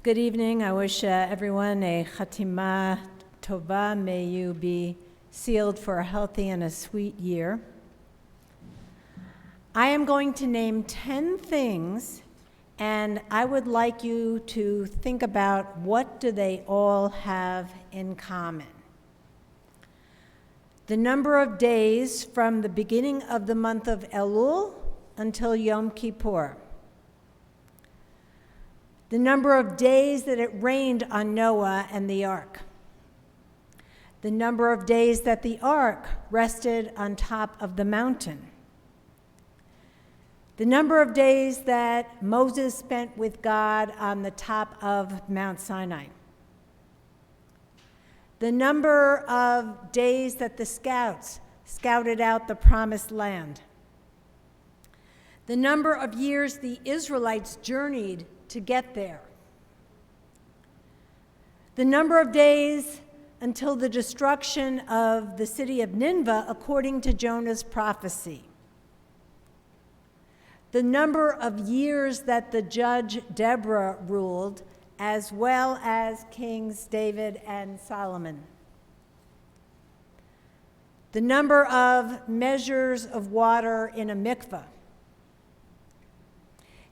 Good evening. I wish everyone a Chatima Tova. May you be sealed for a healthy and a sweet year. I am going to name 10 things, and I would like you to think about what do they all have in common. The number of days from the beginning of the month of Elul until Yom Kippur. The number of days that it rained on Noah and the ark. The number of days that the ark rested on top of the mountain. The number of days that Moses spent with God on the top of Mount Sinai. The number of days that the scouts scouted out the promised land. The number of years the Israelites journeyed to get there. The number of days until the destruction of the city of Nineveh, according to Jonah's prophecy. The number of years that the judge Deborah ruled, as well as Kings David and Solomon. The number of measures of water in a mikveh.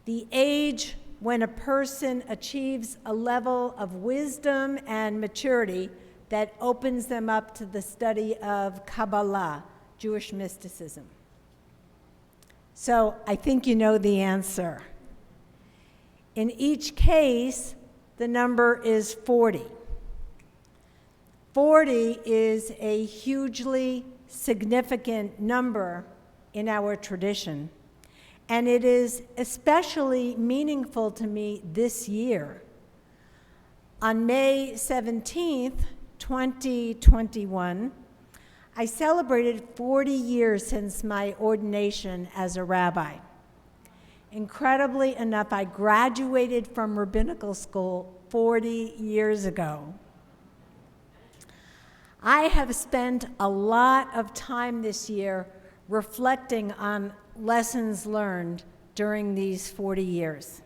The age when a person achieves a level of wisdom and maturity that opens them up to the study of Kabbalah, Jewish mysticism. So I think you know the answer. In each case, the number is 40. 40 is a hugely significant number in our tradition. And it is especially meaningful to me this year. On May 17th, 2021, I celebrated 40 years since my ordination as a rabbi. Incredibly enough, I graduated from rabbinical school 40 years ago. I have spent a lot of time this year reflecting on lessons learned during these 40 years.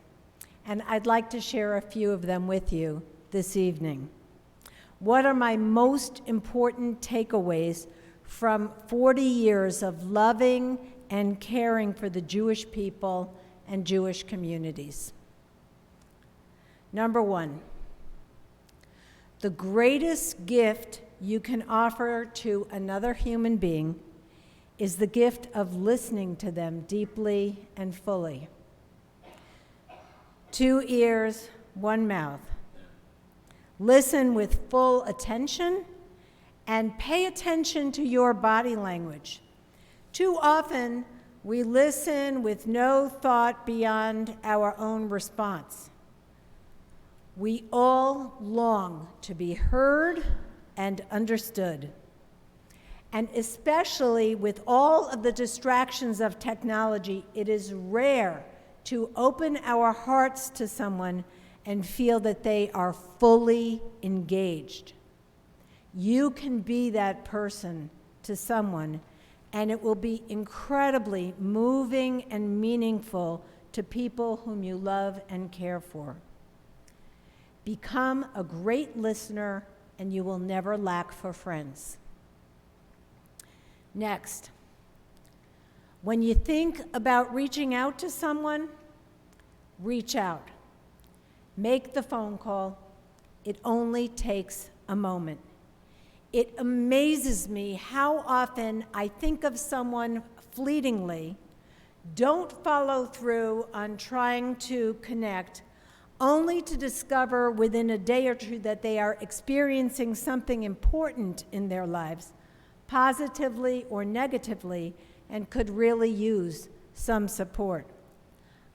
And I'd like to share a few of them with you this evening. What are my most important takeaways from 40 years of loving and caring for the Jewish people and Jewish communities? Number one, the greatest gift you can offer to another human being is the gift of listening to them deeply and fully. 2 ears, 1 mouth. Listen with full attention and pay attention to your body language. Too often, we listen with no thought beyond our own response. We all long to be heard and understood. And especially with all of the distractions of technology, it is rare to open our hearts to someone and feel that they are fully engaged. You can be that person to someone, and it will be incredibly moving and meaningful to people whom you love and care for. Become a great listener, and you will never lack for friends. Next, when you think about reaching out to someone, reach out. Make the phone call. It only takes a moment. It amazes me how often I think of someone fleetingly, don't follow through on trying to connect, only to discover within a day or two that they are experiencing something important in their lives, positively or negatively, and could really use some support.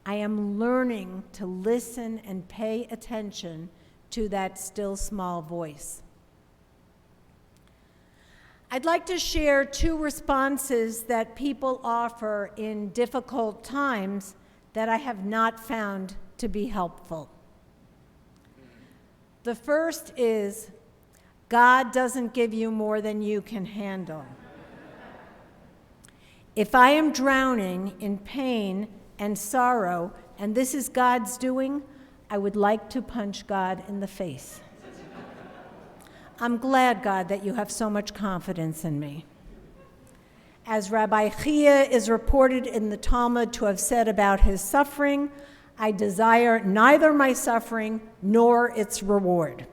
I am learning to listen and pay attention to that still small voice. I'd like to share 2 responses that people offer in difficult times that I have not found to be helpful. The first is, God doesn't give you more than you can handle. If I am drowning in pain and sorrow, and this is God's doing, I would like to punch God in the face. I'm glad, God, that you have so much confidence in me. As Rabbi Chia is reported in the Talmud to have said about his suffering, I desire neither my suffering nor its reward.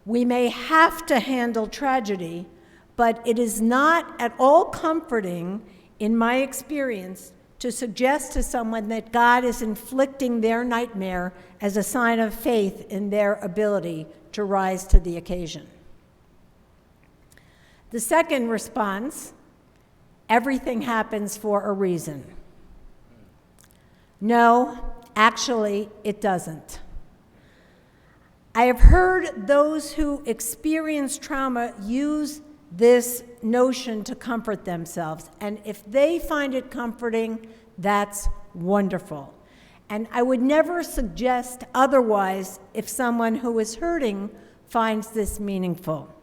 We may have to handle tragedy, but it is not at all comforting, in my experience, to suggest to someone that God is inflicting their nightmare as a sign of faith in their ability to rise to the occasion. The second response: everything happens for a reason. No, actually, it doesn't. I have heard those who experience trauma use this notion to comfort themselves, and if they find it comforting, that's wonderful. And I would never suggest otherwise if someone who is hurting finds this meaningful.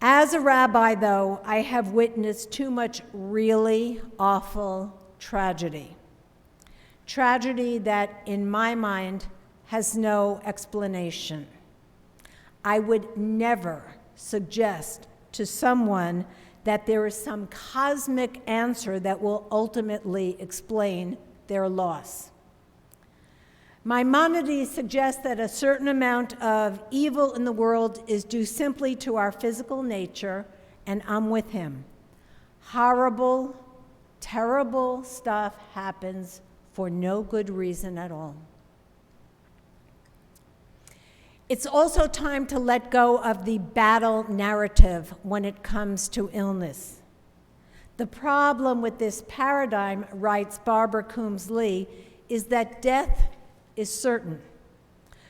As a rabbi, though, I have witnessed too much really awful tragedy. Tragedy that, in my mind, has no explanation. I would never suggest to someone that there is some cosmic answer that will ultimately explain their loss. Maimonides suggests that a certain amount of evil in the world is due simply to our physical nature, and I'm with him. Horrible, terrible stuff happens for no good reason at all. It's also time to let go of the battle narrative when it comes to illness. The problem with this paradigm, writes Barbara Coombs-Lee, is that death is certain.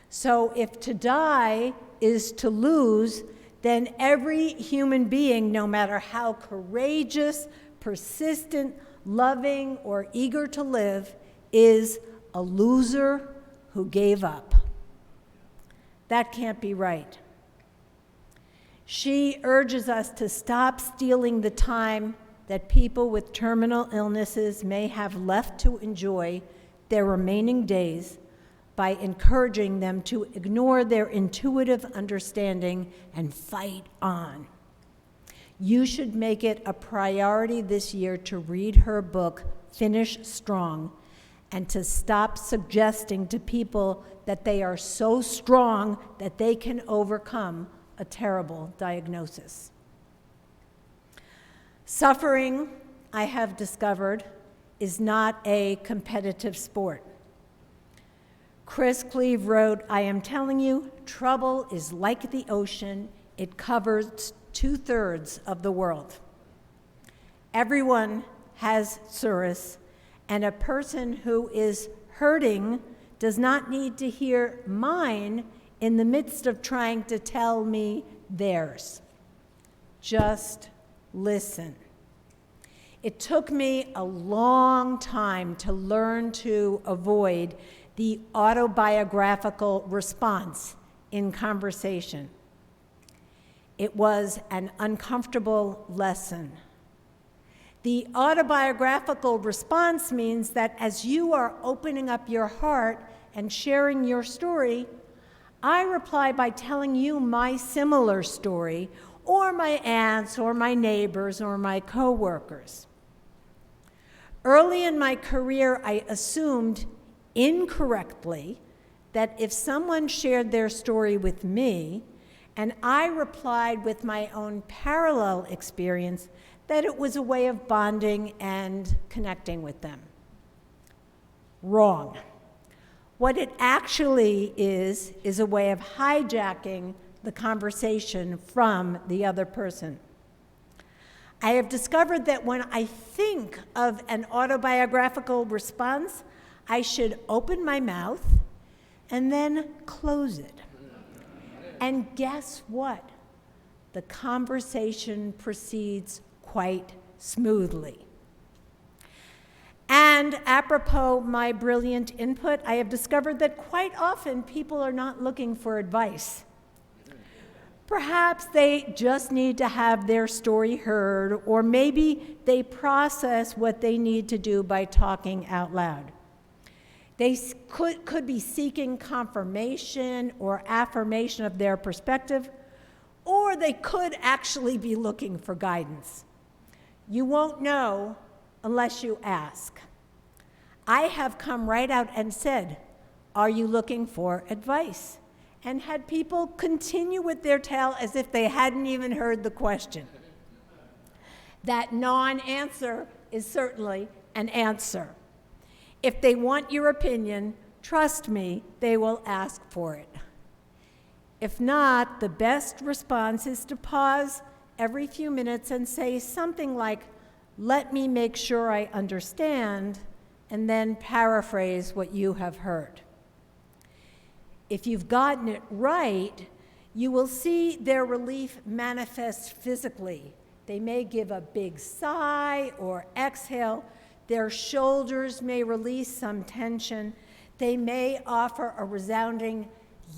So if to die is to lose, then every human being, no matter how courageous, persistent, loving, or eager to live, is a loser who gave up. That can't be right. She urges us to stop stealing the time that people with terminal illnesses may have left to enjoy their remaining days by encouraging them to ignore their intuitive understanding and fight on. You should make it a priority this year to read her book, Finish Strong, and to stop suggesting to people that they are so strong that they can overcome a terrible diagnosis. Suffering, I have discovered, is not a competitive sport. Chris Cleave wrote, "I am telling you, trouble is like the ocean. It covers 2/3 of the world. Everyone has tsuris, and a person who is hurting does not need to hear mine in the midst of trying to tell me theirs. Just listen." It took me a long time to learn to avoid the autobiographical response in conversation. It was an uncomfortable lesson. The autobiographical response means that as you are opening up your heart and sharing your story, I reply by telling you my similar story, or my aunt's, or my neighbors, or my coworkers. Early in my career, I assumed incorrectly that if someone shared their story with me, and I replied with my own parallel experience, that it was a way of bonding and connecting with them. Wrong. What it actually is a way of hijacking the conversation from the other person. I have discovered that when I think of an autobiographical response, I should open my mouth and then close it. And guess what? The conversation proceeds quite smoothly. And apropos my brilliant input, I have discovered that quite often people are not looking for advice. Perhaps they just need to have their story heard, or maybe they process what they need to do by talking out loud. They could be seeking confirmation or affirmation of their perspective, or they could actually be looking for guidance. You won't know unless you ask. I have come right out and said, "Are you looking for advice?" and had people continue with their tale as if they hadn't even heard the question. That non-answer is certainly an answer. If they want your opinion, trust me, they will ask for it. If not, the best response is to pause every few minutes and say something like, "Let me make sure I understand," and then paraphrase what you have heard. If you've gotten it right, you will see their relief manifest physically. They may give a big sigh or exhale. Their shoulders may release some tension. They may offer a resounding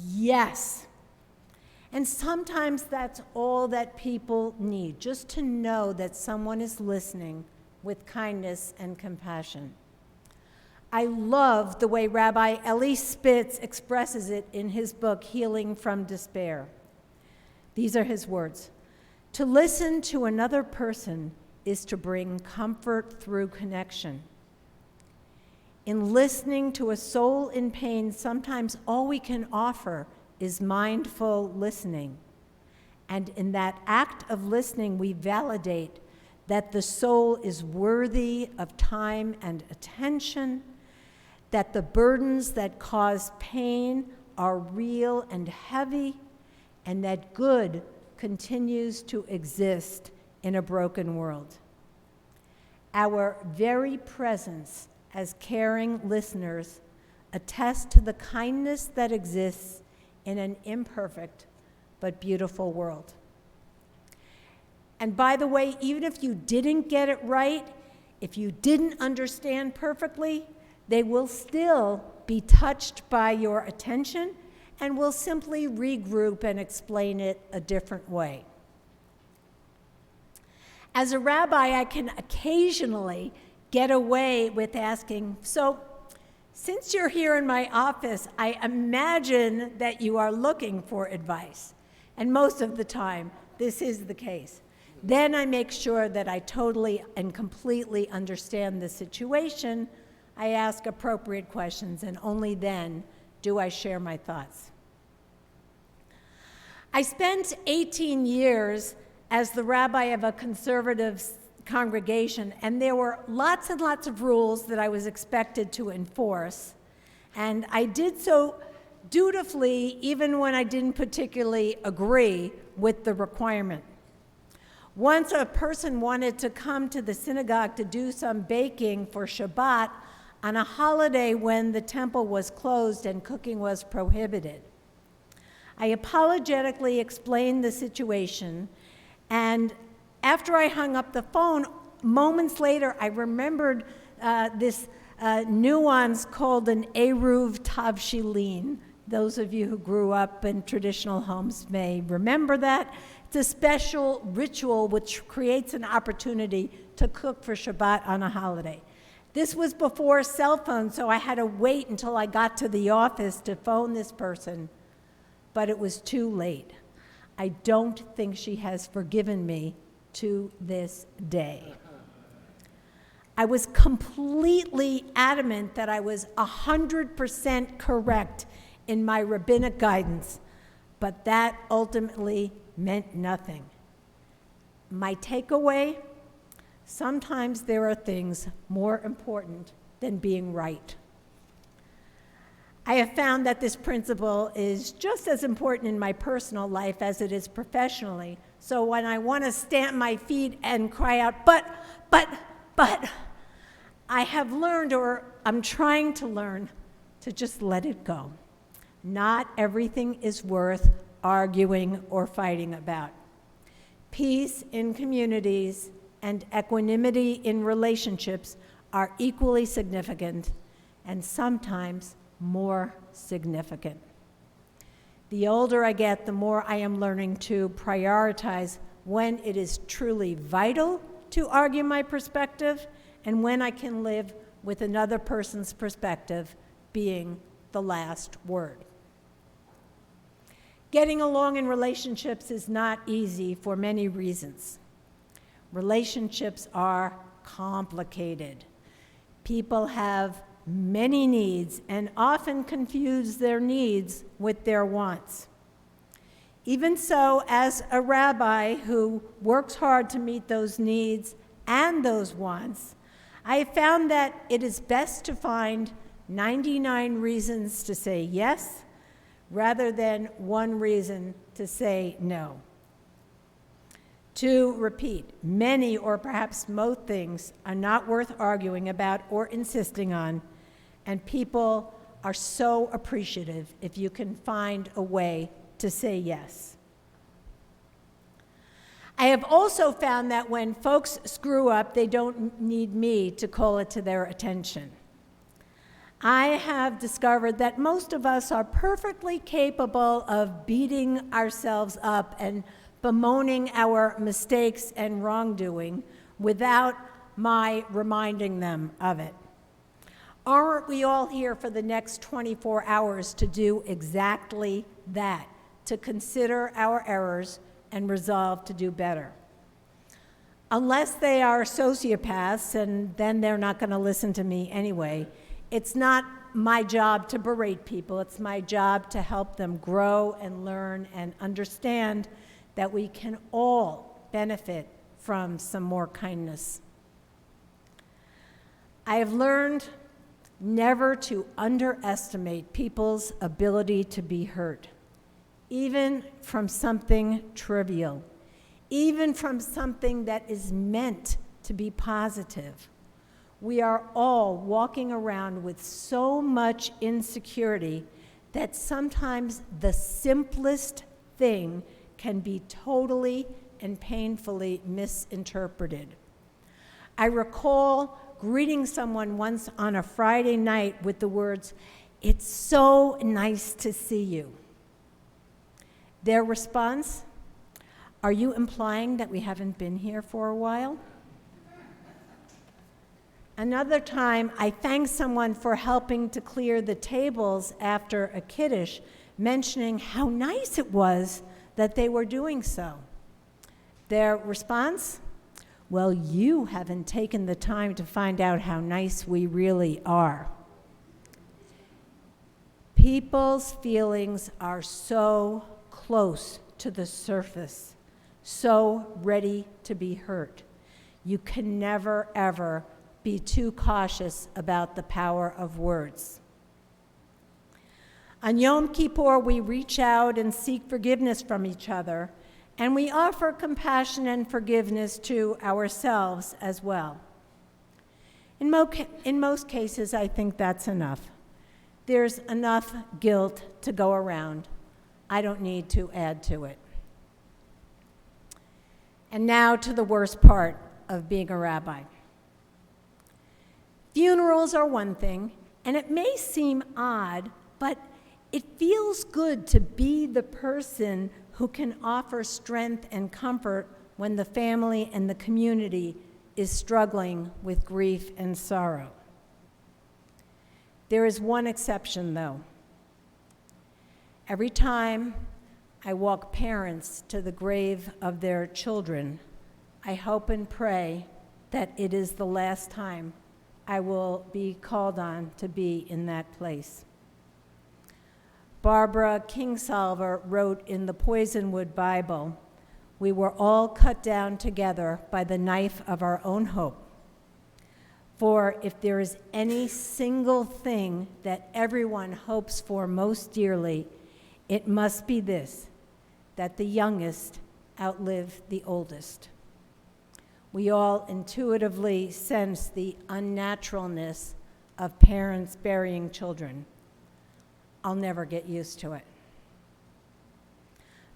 yes. And sometimes that's all that people need, just to know that someone is listening with kindness and compassion. I love the way Rabbi Eli Spitz expresses it in his book, Healing from Despair. These are his words. To listen to another person is to bring comfort through connection. In listening to a soul in pain, sometimes all we can offer is mindful listening. And in that act of listening, we validate that the soul is worthy of time and attention, that the burdens that cause pain are real and heavy, and that good continues to exist in a broken world. Our very presence as caring listeners attests to the kindness that exists in an imperfect but beautiful world. And by the way, even if you didn't get it right, if you didn't understand perfectly, they will still be touched by your attention and will simply regroup and explain it a different way. As a rabbi, I can occasionally get away with asking, "So, since you're here in my office, I imagine that you are looking for advice." And most of the time, this is the case. Then I make sure that I totally and completely understand the situation. I ask appropriate questions, and only then do I share my thoughts. I spent 18 years as the rabbi of a conservative congregation, and there were lots and lots of rules that I was expected to enforce, and I did so dutifully even when I didn't particularly agree with the requirement. Once a person wanted to come to the synagogue to do some baking for Shabbat on a holiday when the temple was closed and cooking was prohibited. I apologetically explained the situation, and after I hung up the phone, moments later, I remembered this nuance called an Eruv Tavshilin. Those of you who grew up in traditional homes may remember that. It's a special ritual which creates an opportunity to cook for Shabbat on a holiday. This was before cell phones, so I had to wait until I got to the office to phone this person, but it was too late. I don't think she has forgiven me to this day. I was completely adamant that I was 100% correct in my rabbinic guidance, but that ultimately meant nothing. My takeaway: sometimes there are things more important than being right. I have found that this principle is just as important in my personal life as it is professionally. So when I want to stamp my feet and cry out, but, I have learned, or I'm trying to learn, to just let it go. Not everything is worth arguing or fighting about. Peace in communities and equanimity in relationships are equally significant and sometimes more significant. The older I get, the more I am learning to prioritize when it is truly vital to argue my perspective and when I can live with another person's perspective being the last word. Getting along in relationships is not easy for many reasons. Relationships are complicated. People have many needs and often confuse their needs with their wants. Even so, as a rabbi who works hard to meet those needs and those wants, I have found that it is best to find 99 reasons to say yes rather than one reason to say no. To repeat, many or perhaps most things are not worth arguing about or insisting on, and people are so appreciative if you can find a way to say yes. I have also found that when folks screw up, they don't need me to call it to their attention. I have discovered that most of us are perfectly capable of beating ourselves up and bemoaning our mistakes and wrongdoing without my reminding them of it. Aren't we all here for the next 24 hours to do exactly that, to consider our errors and resolve to do better? Unless they are sociopaths, and then they're not going to listen to me anyway, it's not my job to berate people. It's my job to help them grow and learn and understand that we can all benefit from some more kindness. I have learned never to underestimate people's ability to be hurt, even from something trivial, even from something that is meant to be positive. We are all walking around with so much insecurity that sometimes the simplest thing can be totally and painfully misinterpreted. I recall greeting someone once on a Friday night with the words, "It's so nice to see you." Their response, "Are you implying that we haven't been here for a while?" Another time, I thanked someone for helping to clear the tables after a kiddush, mentioning how nice it was that they were doing so. Their response, "Well, you haven't taken the time to find out how nice we really are." People's feelings are so close to the surface, so ready to be hurt. You can never, ever be too cautious about the power of words. On Yom Kippur, we reach out and seek forgiveness from each other, and we offer compassion and forgiveness to ourselves as well. In most cases, I think that's enough. There's enough guilt to go around. I don't need to add to it. And now to the worst part of being a rabbi. Funerals are one thing, and it may seem odd, but it feels good to be the person who can offer strength and comfort when the family and the community is struggling with grief and sorrow. There is one exception, though. Every time I walk parents to the grave of their children, I hope and pray that it is the last time I will be called on to be in that place. Barbara Kingsolver wrote in the Poisonwood Bible, "We were all cut down together by the knife of our own hope. For if there is any single thing that everyone hopes for most dearly, it must be this, that the youngest outlive the oldest." We all intuitively sense the unnaturalness of parents burying children. I'll never get used to it.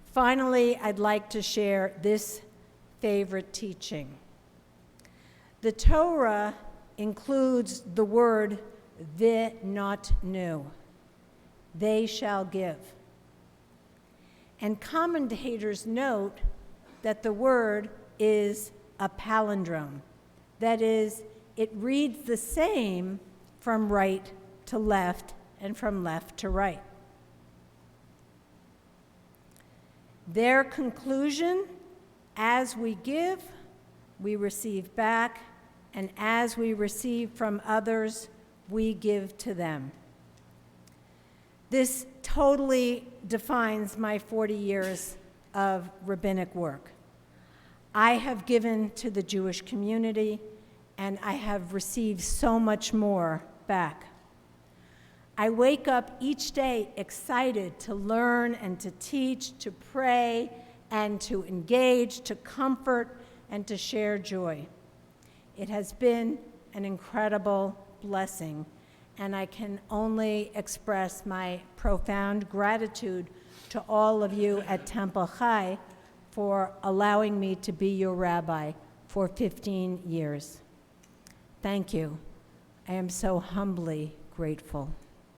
Finally, I'd like to share this favorite teaching. The Torah includes the word v'notnu, they shall give. And commentators note that the word is a palindrome. That is, it reads the same from right to left and from left to right. Their conclusion, as we give, we receive back, and as we receive from others, we give to them. This totally defines my 40 years of rabbinic work. I have given to the Jewish community, and I have received so much more back. I wake up each day excited to learn and to teach, to pray and to engage, to comfort and to share joy. It has been an incredible blessing, and I can only express my profound gratitude to all of you at Temple Chai for allowing me to be your rabbi for 15 years. Thank you. I am so humbly grateful.